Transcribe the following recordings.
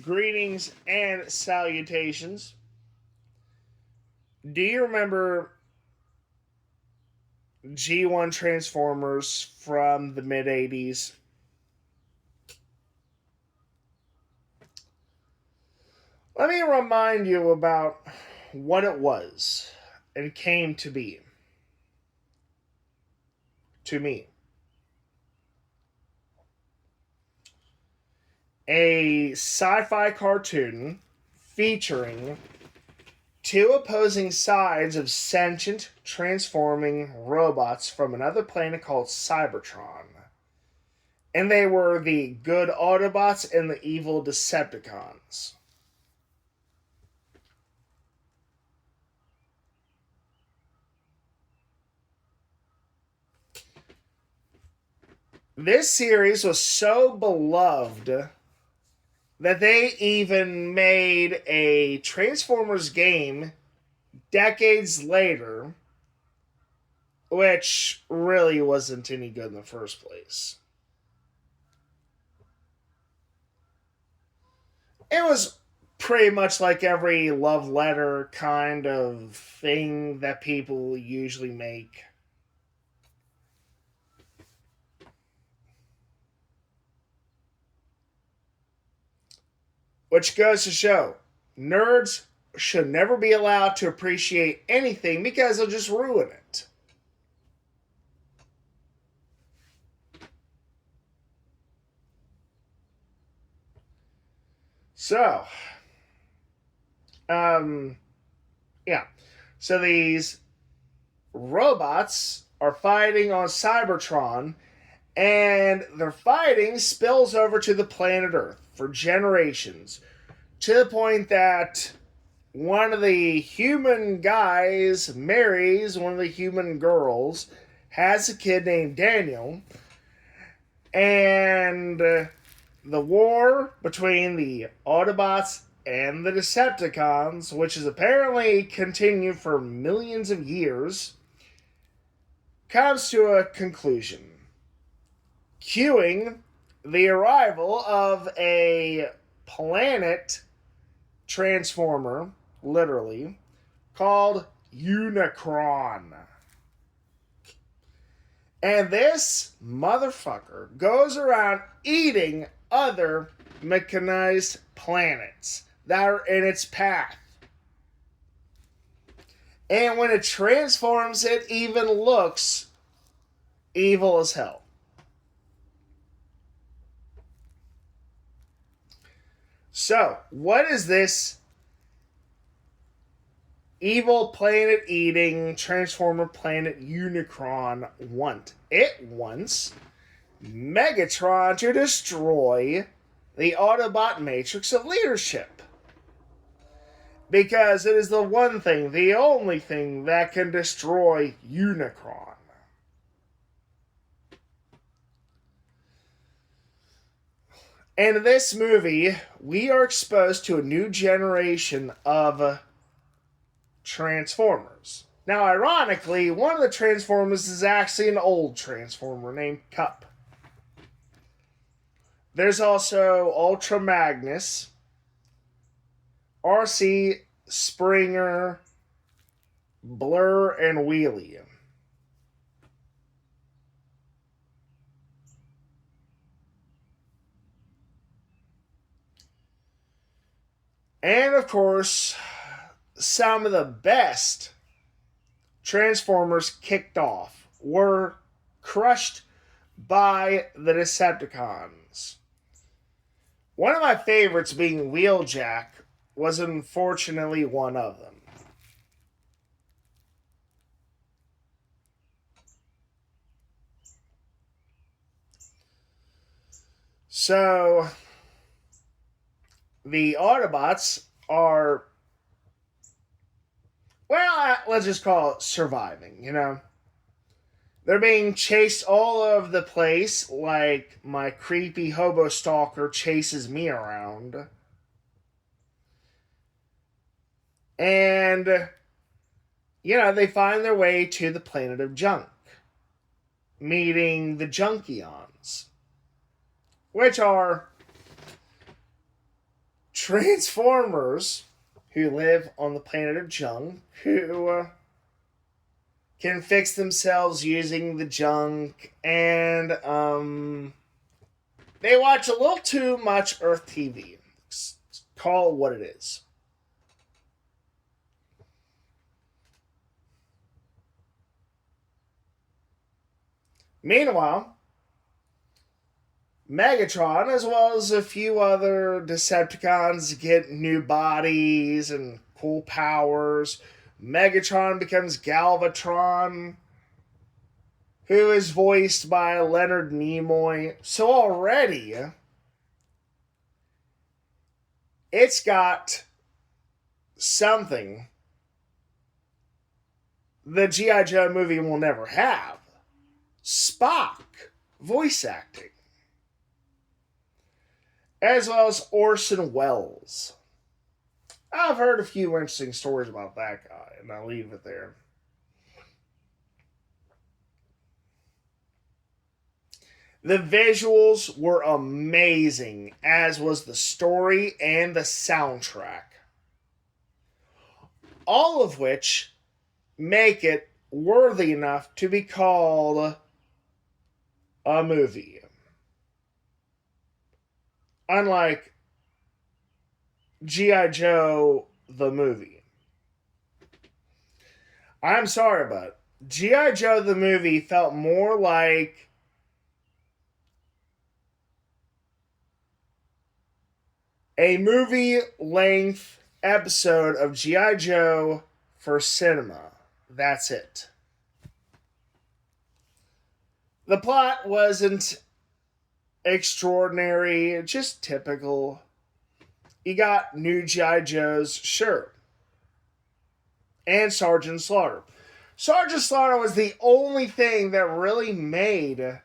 Greetings and salutations. Do you remember G1 Transformers from the mid 80s? Let me remind you about what it was and came to be to me. A sci fi cartoon featuring two opposing sides of sentient, transforming robots from another planet called Cybertron. And they were the good Autobots and the evil Decepticons. This series was so beloved that they even made a Transformers game decades later, which really wasn't any good in the first place. It was pretty much like every love letter kind of thing that people usually make. Which goes to show nerds should never be allowed to appreciate anything because they'll just ruin it. So, um, yeah. So these robots are fighting on Cybertron, and their fighting spills over to the planet Earth for generations, to the point that one of the human guys marries one of the human girls, has a kid named Daniel, and the war between the Autobots and the Decepticons, which has apparently continued for millions of years, comes to a conclusion, cueing the arrival of a planet transformer, literally, called Unicron. And this motherfucker goes around eating other mechanized planets that are in its path. And when it transforms, it even looks evil as hell. So, what is this evil planet eating Transformer planet Unicron want? It wants Megatron to destroy the Autobot matrix of leadership. Because it is the one thing, the only thing that can destroy Unicron. And in this movie, we are exposed to a new generation of Transformers. Now, ironically, one of the Transformers is actually an old Transformer named Kup. There's also Ultra Magnus, RC, Springer, Blur, and Wheelie. And of course, some of the best Transformers kicked off were crushed by the Decepticons. One of my favorites, being Wheeljack, was unfortunately one of them. So, the Autobots are, well, let's just call it surviving, you know? They're being chased all over the place like my creepy hobo stalker chases me around. And, they find their way to the planet of junk, meeting the Junkions, which are Transformers who live on the planet of junk, who can fix themselves using the junk, and they watch a little too much Earth TV. Call it what it is. Meanwhile, Megatron, as well as a few other Decepticons, get new bodies and cool powers. Megatron becomes Galvatron, who is voiced by Leonard Nimoy. So already, it's got something the G.I. Joe movie will never have. Spock voice acting. As well as Orson Welles. I've heard a few interesting stories about that guy, and I'll leave it there. The visuals were amazing, as was the story and the soundtrack. All of which make it worthy enough to be called a movie. Unlike G.I. Joe, the movie. I'm sorry, but G.I. Joe, the movie felt more like a movie-length episode of G.I. Joe for cinema. That's it. The plot wasn't extraordinary, just typical. You got new G.I. Joes, sure. And Sergeant Slaughter. Sergeant Slaughter was the only thing that really made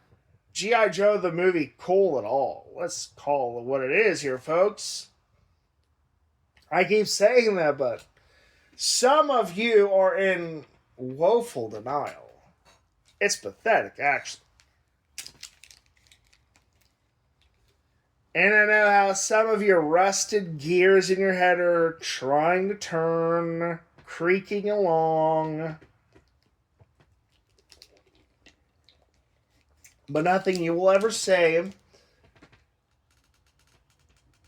G.I. Joe the movie cool at all. Let's call it what it is here, folks. I keep saying that, but some of you are in woeful denial. It's pathetic, actually. And I know how some of your rusted gears in your head are trying to turn, creaking along. But nothing you will ever say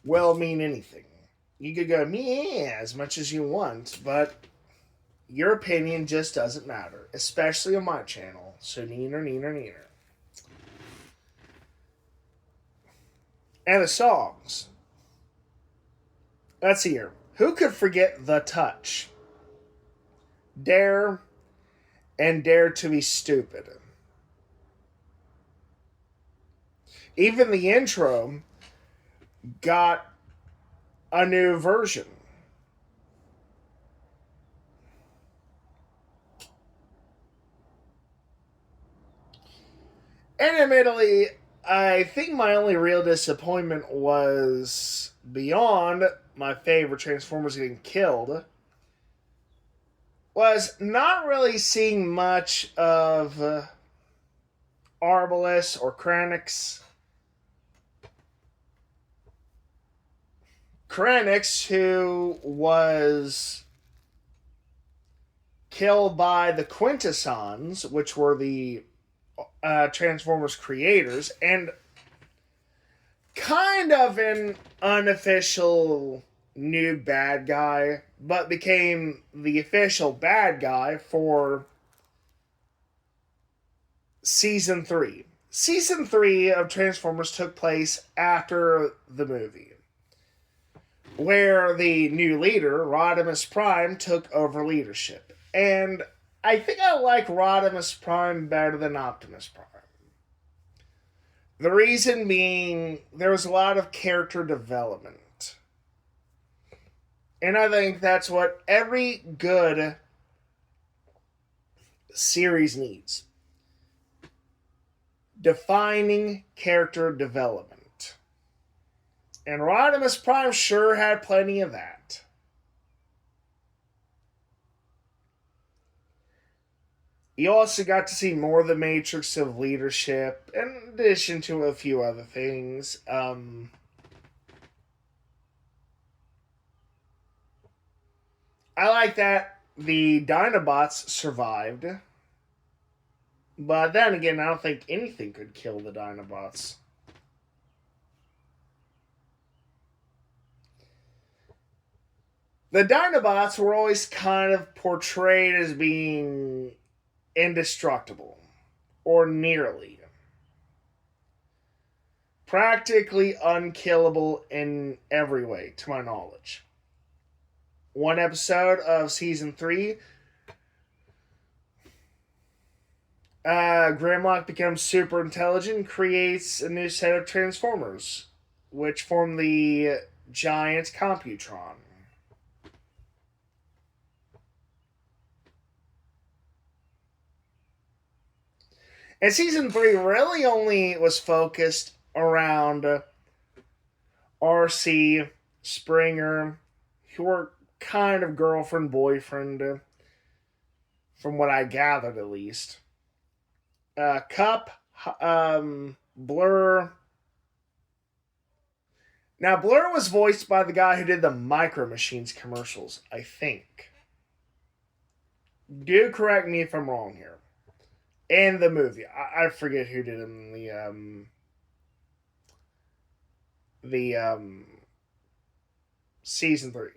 will mean anything. You could go, yeah, as much as you want, but your opinion just doesn't matter, especially on my channel. So neener, neener, neener. And the songs. Let's see here. Who could forget The Touch? Dare and Dare to Be Stupid. Even the intro got a new version. And admittedly, I think my only real disappointment was beyond my favorite Transformers getting killed, was not really seeing much of Arbalest or Krennic. Krennic, who was killed by the Quintessons, which were the Transformers creators, and kind of an unofficial new bad guy, but became the official bad guy for Season 3. Season 3 of Transformers took place after the movie, where the new leader, Rodimus Prime, took over leadership. And I think I like Rodimus Prime better than Optimus Prime. The reason being, there was a lot of character development. And I think that's what every good series needs. Defining character development. And Rodimus Prime sure had plenty of that. You also got to see more of the matrix of leadership, in addition to a few other things. I like that the Dinobots survived, but then again, I don't think anything could kill the Dinobots. The Dinobots were always kind of portrayed as being indestructible, or nearly. Practically unkillable in every way, to my knowledge. One episode of season 3, Grimlock becomes super intelligent and creates a new set of Transformers, which form the giant Computron. And season 3 really only was focused around RC, Springer, who were kind of girlfriend, boyfriend, from what I gathered at least. Cup, Blur. Now, Blur was voiced by the guy who did the Micro Machines commercials, I think. Do correct me if I'm wrong here. In the movie, I forget who did in the season 3.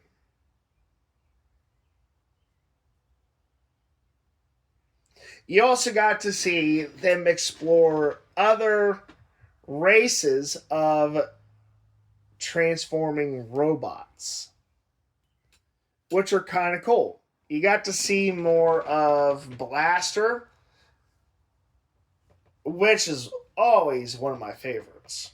You also got to see them explore other races of transforming robots, which are kind of cool. You got to see more of Blaster, which is always one of my favorites.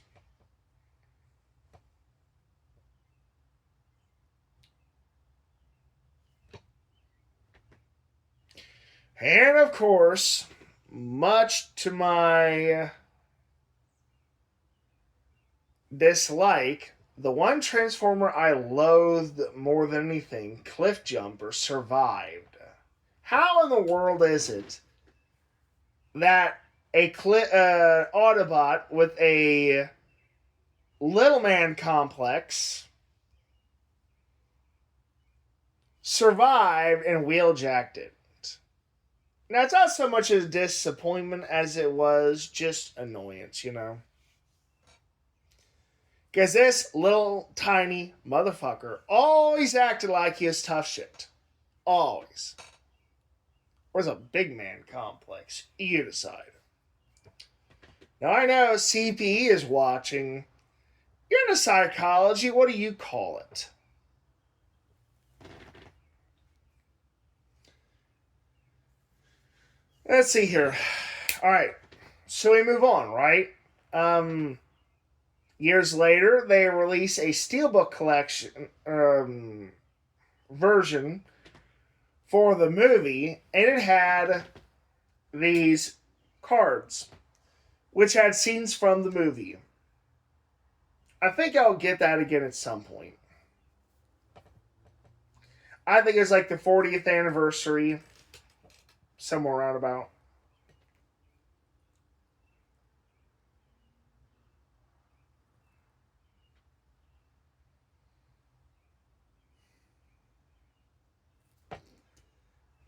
And of course, much to my dislike, the one Transformer I loathed more than anything, Cliff Jumper, survived. How in the world is it that a Autobot with a little man complex survived and wheeljacked it? Now, it's not so much a disappointment as it was just annoyance, you know? Because this little tiny motherfucker always acted like he was tough shit. Always. Where's a big man complex? You decide. Now, I know CPE is watching. You're into psychology. What do you call it? Let's see here. All right. So we move on, right? Years later, they release a Steelbook collection version for the movie, and it had these cards, which had scenes from the movie. I think I'll get that again at some point. I think it's like the 40th anniversary, somewhere around about.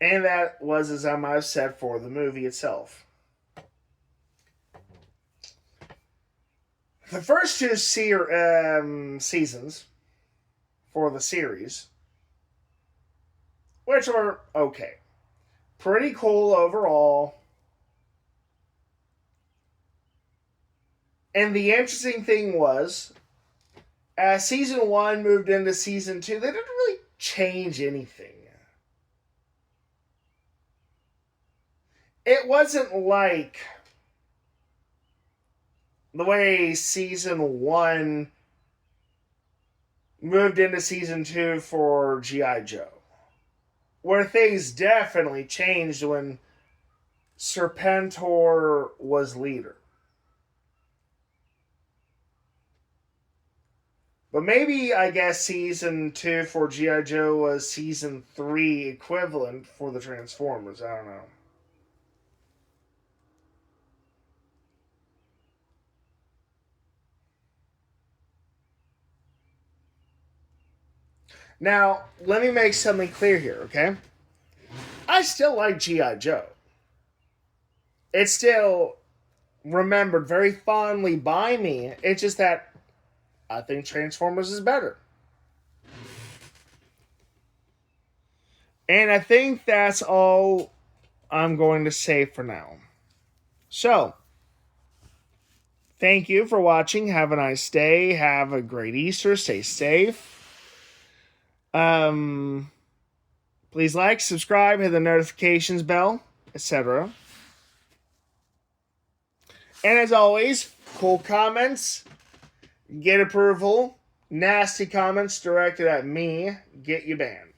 And that was, as I might have said, for the movie itself. The first two seasons for the series, which were okay. Pretty cool overall. And the interesting thing was, as season 1 moved into season 2, they didn't really change anything. It wasn't like the way season 1 moved into season 2 for G.I. Joe, where things definitely changed when Serpentor was leader. But maybe, I guess, season 2 for G.I. Joe was season 3 equivalent for the Transformers. I don't know. Now, let me make something clear here, okay? I still like G.I. Joe. It's still remembered very fondly by me. It's just that I think Transformers is better. And I think that's all I'm going to say for now. So, thank you for watching. Have a nice day. Have a great Easter. Stay safe. Please like, subscribe, hit the notifications bell, etc. And as always, cool comments, get approval. Nasty comments directed at me, get you banned.